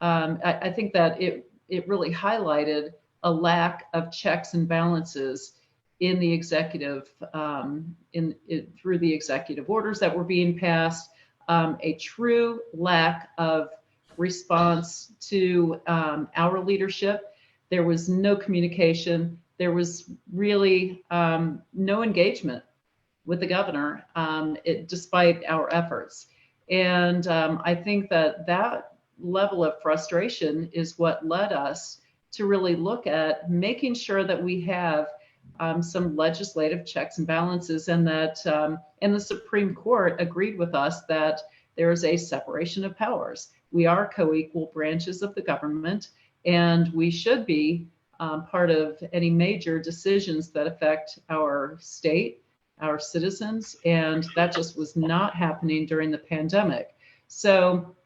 I think that it really highlighted a lack of checks and balances in the executive, through the executive orders that were being passed. A true lack of response to our leadership. There was no communication. There was really no engagement with the governor, despite our efforts. And I think that level of frustration is what led us to really look at making sure that we have some legislative checks and balances, and that and the Supreme Court agreed with us that there is a separation of powers. We are co-equal branches of the government, and we should be part of any major decisions that affect our state, our citizens, and that just was not happening during the pandemic. So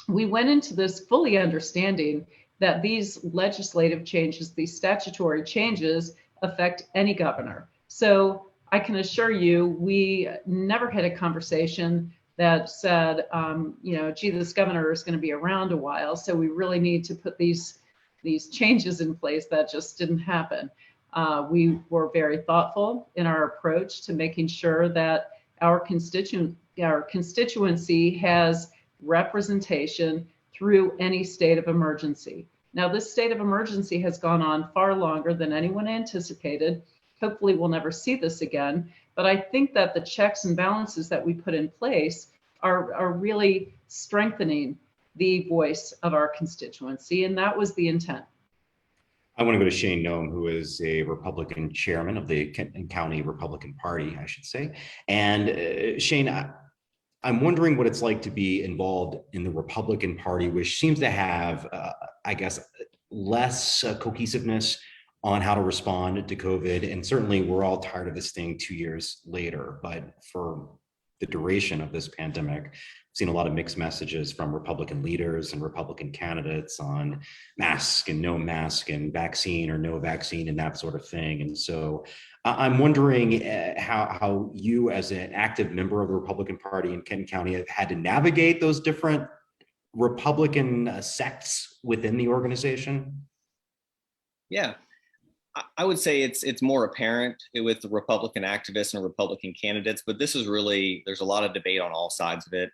we went into this fully understanding that these legislative changes, these statutory changes, affect any governor. So I can assure you, we never had a conversation that said, gee, this governor is going to be around a while, so we really need to put these changes in place. That just didn't happen. We were very thoughtful in our approach to making sure that our constituency has representation through any state of emergency. Now, this state of emergency has gone on far longer than anyone anticipated. Hopefully, we'll never see this again. But I think that the checks and balances that we put in place are really strengthening the voice of our constituency, and that was the intent. I want to go to Shane Noem, who is a Republican chairman of the Kenton County Republican Party, I should say. And Shane, I'm wondering what it's like to be involved in the Republican Party, which seems to have, less cohesiveness on how to respond to COVID. And certainly we're all tired of this thing 2 years later, but for the duration of this pandemic, I've seen a lot of mixed messages from Republican leaders and Republican candidates on mask and no mask and vaccine or no vaccine and that sort of thing. And so I'm wondering how you, as an active member of the Republican Party in Kenton County, have had to navigate those different Republican sects within the organization. Yeah, I would say it's more apparent with the Republican activists and Republican candidates, but this is really, there's a lot of debate on all sides of it.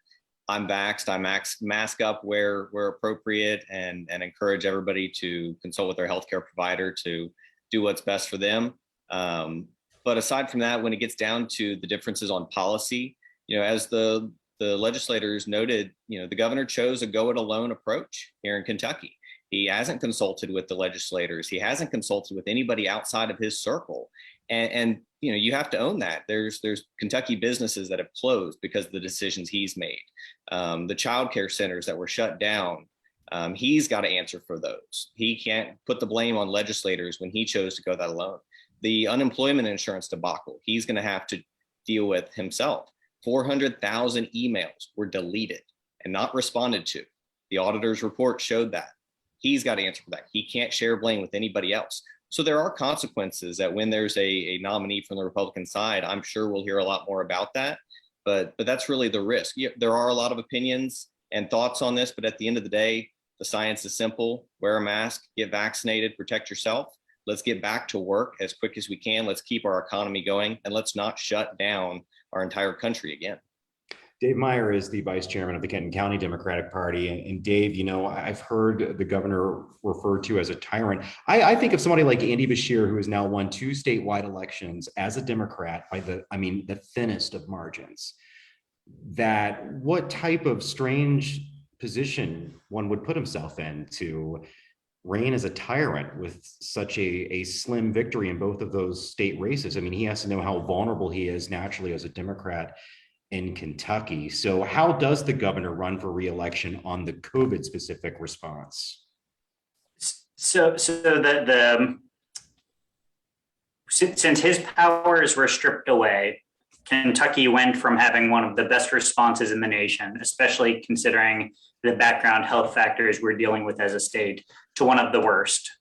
I'm vaxxed, I mask up where appropriate, and encourage everybody to consult with their healthcare provider to do what's best for them. But aside from that, when it gets down to the differences on policy, as the legislators noted, the governor chose a go it alone approach here in Kentucky. He hasn't consulted with the legislators. He hasn't consulted with anybody outside of his circle. And you have to own that. There's Kentucky businesses that have closed because of the decisions he's made. The childcare centers that were shut down, he's got to answer for those. He can't put the blame on legislators when he chose to go that alone. The unemployment insurance debacle, he's going to have to deal with himself. 400,000 emails were deleted and not responded to. The auditor's report showed that. He's got to answer for that. He can't share blame with anybody else. So there are consequences that when there's a nominee from the Republican side, I'm sure we'll hear a lot more about that. But that's really the risk. There are a lot of opinions and thoughts on this, but at the end of the day, The science is simple: wear a mask, get vaccinated, protect yourself. Let's get back to work as quick as we can. Let's keep our economy going, and let's not shut down our entire country again. Dave Meyer is the vice chairman of the Kenton County Democratic Party. And Dave, I've heard the governor referred to as a tyrant. I think of somebody like Andy Beshear, who has now won 2 statewide elections as a Democrat by the thinnest of margins. That what type of strange position one would put himself in to reign as a tyrant with such a slim victory in both of those state races. I mean, he has to know how vulnerable he is naturally as a Democrat in Kentucky. So how does the governor run for re-election on the COVID specific response? Since his powers were stripped away, Kentucky went from having one of the best responses in the nation, especially considering the background health factors we're dealing with as a state, to one of the worst.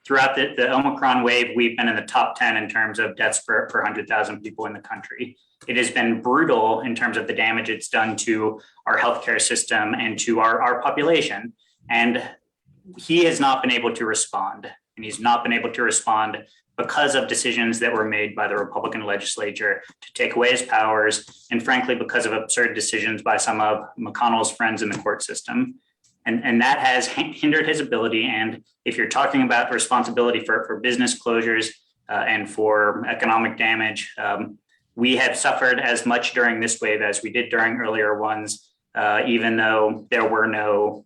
Throughout the Omicron wave, we've been in the top 10 in terms of deaths per 100,000 people in the country. It has been brutal in terms of the damage it's done to our healthcare system and to our population. And he has not been able to respond. And he's not been able to respond because of decisions that were made by the Republican legislature to take away his powers, and frankly, because of absurd decisions by some of McConnell's friends in the court system. And that has hindered his ability. And if you're talking about responsibility for business closures and for economic damage, we have suffered as much during this wave as we did during earlier ones, even though there were no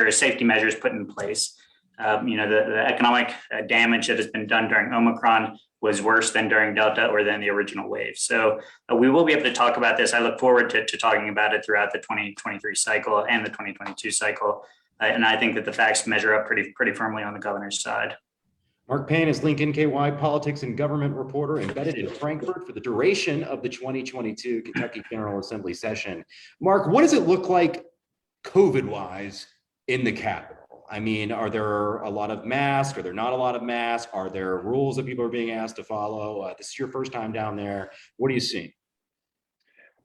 safety measures put in place. The economic damage that has been done during Omicron was worse than during Delta or than the original wave. So we will be able to talk about this. I look forward to talking about it throughout the 2023 cycle and the 2022 cycle. And I think that the facts measure up pretty firmly on the governor's side. Mark Payne is Lincoln KY politics and government reporter embedded in Frankfort for the duration of the 2022 Kentucky General Assembly session. Mark, what does it look like COVID-wise in the Capitol? I mean, are there a lot of masks? Are there not a lot of masks? Are there rules that people are being asked to follow? This is your first time down there. What are you seeing?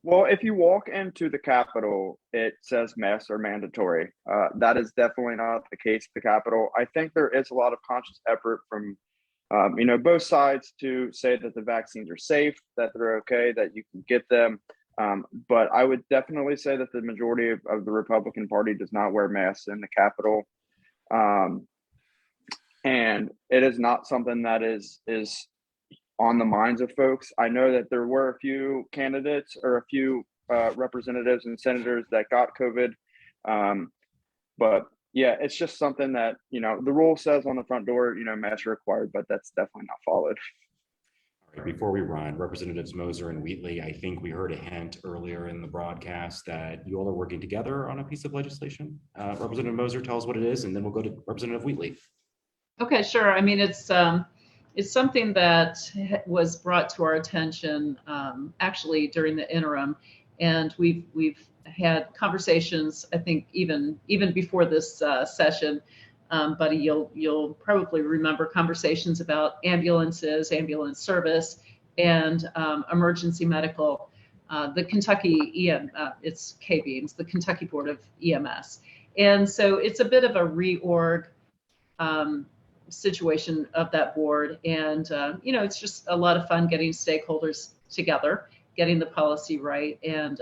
Well, if you walk into the Capitol, it says masks are mandatory. That is definitely not the case at the Capitol. I think there is a lot of conscious effort from, both sides to say that the vaccines are safe, that they're okay, that you can get them. But I would definitely say that the majority of the Republican Party does not wear masks in the Capitol. And it is not something that is on the minds of folks. I know that there were a few candidates or a few representatives and senators that got COVID. But yeah, it's just something that, the rule says on the front door, masks are required, but that's definitely not followed. All right, before we run, Representatives Moser and Wheatley, I think we heard a hint earlier in the broadcast that you all are working together on a piece of legislation. Representative Moser, tell us what it is, and then we'll go to Representative Wheatley. Okay, sure. I mean, it's something that was brought to our attention actually during the interim, and we've had conversations. I think even before this session, Buddy, you'll probably remember conversations about ambulances, ambulance service, and emergency medical. The Kentucky it's KBEAMS, the Kentucky Board of EMS, and so it's a bit of a reorg situation of that board, and it's just a lot of fun getting stakeholders together, getting the policy right, and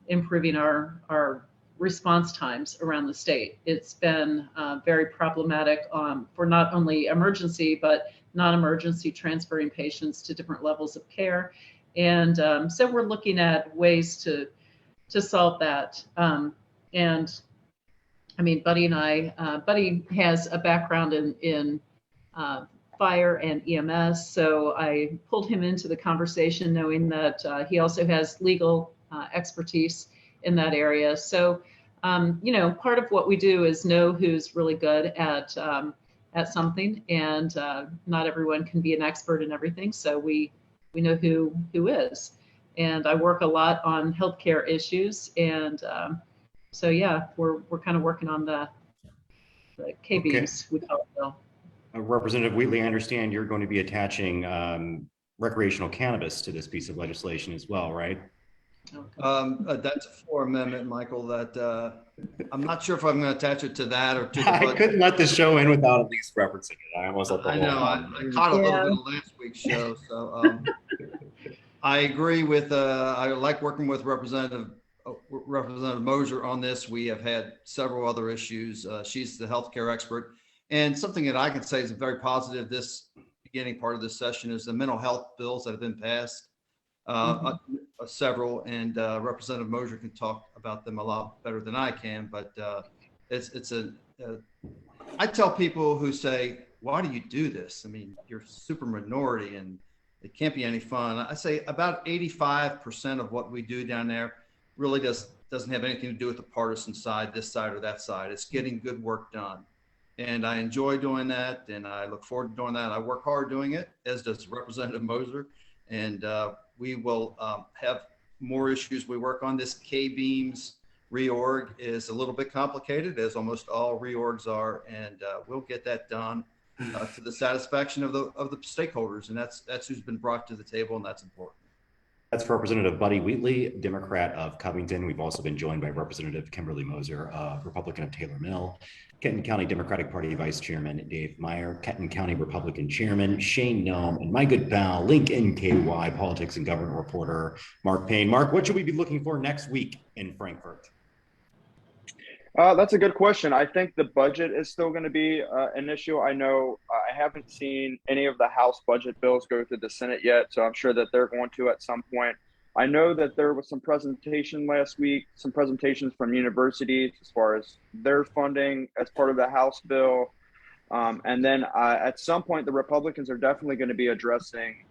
improving our response times around the state. It's been very problematic for not only emergency but non-emergency, transferring patients to different levels of care, and so we're looking at ways to solve that. And I mean, Buddy and I, Buddy has a background in fire and EMS, so I pulled him into the conversation knowing that he also has legal expertise in that area. So, part of what we do is know who's really good at something, and not everyone can be an expert in everything. So we know who is, and I work a lot on healthcare issues, and so yeah, we're kind of working on the KBEAMS. We call it. Representative Wheatley, I understand you're going to be attaching recreational cannabis to this piece of legislation as well, right? That's a floor amendment, Michael, that I'm not sure if I'm going to attach it to that or to the I budget. couldn't let the show in without at least referencing it. I almost let the I whole know. I caught a little Yeah. bit of last week's show. So I agree with, I like working with Representative Moser on this. We have had several other issues. She's the healthcare expert. And something that I can say is very positive this beginning part of this session is the mental health bills that have been passed, several, and Representative Moser can talk about them a lot better than I can. But I tell people who say, why do you do this? I mean, you're super minority and it can't be any fun. I say about 85% of what we do down there really doesn't have anything to do with the partisan side, this side or that side. It's getting good work done. And I enjoy doing that, and I look forward to doing that. I work hard doing it, as does Representative Moser. And we will have more issues we work on. This K-Beams reorg is a little bit complicated, as almost all reorgs are, and we'll get that done to the satisfaction of the stakeholders. And that's who's been brought to the table, and that's important. That's Representative Buddy Wheatley, Democrat of Covington. We've also been joined by Representative Kimberly Moser, Republican of Taylor Mill, Kenton County Democratic Party Vice Chairman Dave Meyer, Kenton County Republican Chairman Shane Noem, and my good pal, Link NKY Politics and Government reporter Mark Payne. Mark, what should we be looking for next week in Frankfort? That's a good question. I think the budget is still going to be an issue. I know I haven't seen any of the House budget bills go through the Senate yet, so I'm sure that they're going to at some point. I know that there was some presentation last week, some presentations from universities as far as their funding as part of the House bill. And then at some point, the Republicans are definitely going to be addressing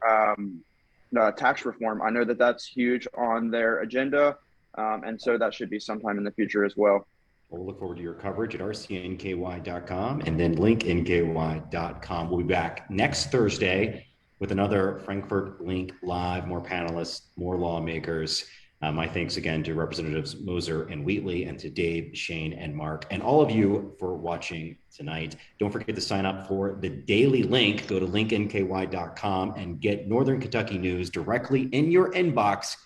tax reform. I know that that's huge on their agenda, and so that should be sometime in the future as well. We'll look forward to your coverage at rcnky.com and then linknky.com. We'll be back next Thursday with another Frankfort Link Live, more panelists, more lawmakers. My thanks again to Representatives Moser and Wheatley, and to Dave, Shane, and Mark, and all of you for watching tonight. Don't forget to sign up for the Daily Link. Go to linknky.com and get Northern Kentucky news directly in your inbox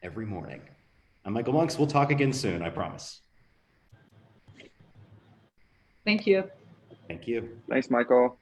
every morning. I'm Michael Monks. We'll talk again soon, I promise. Thank you. Thank you. Thanks, Michael.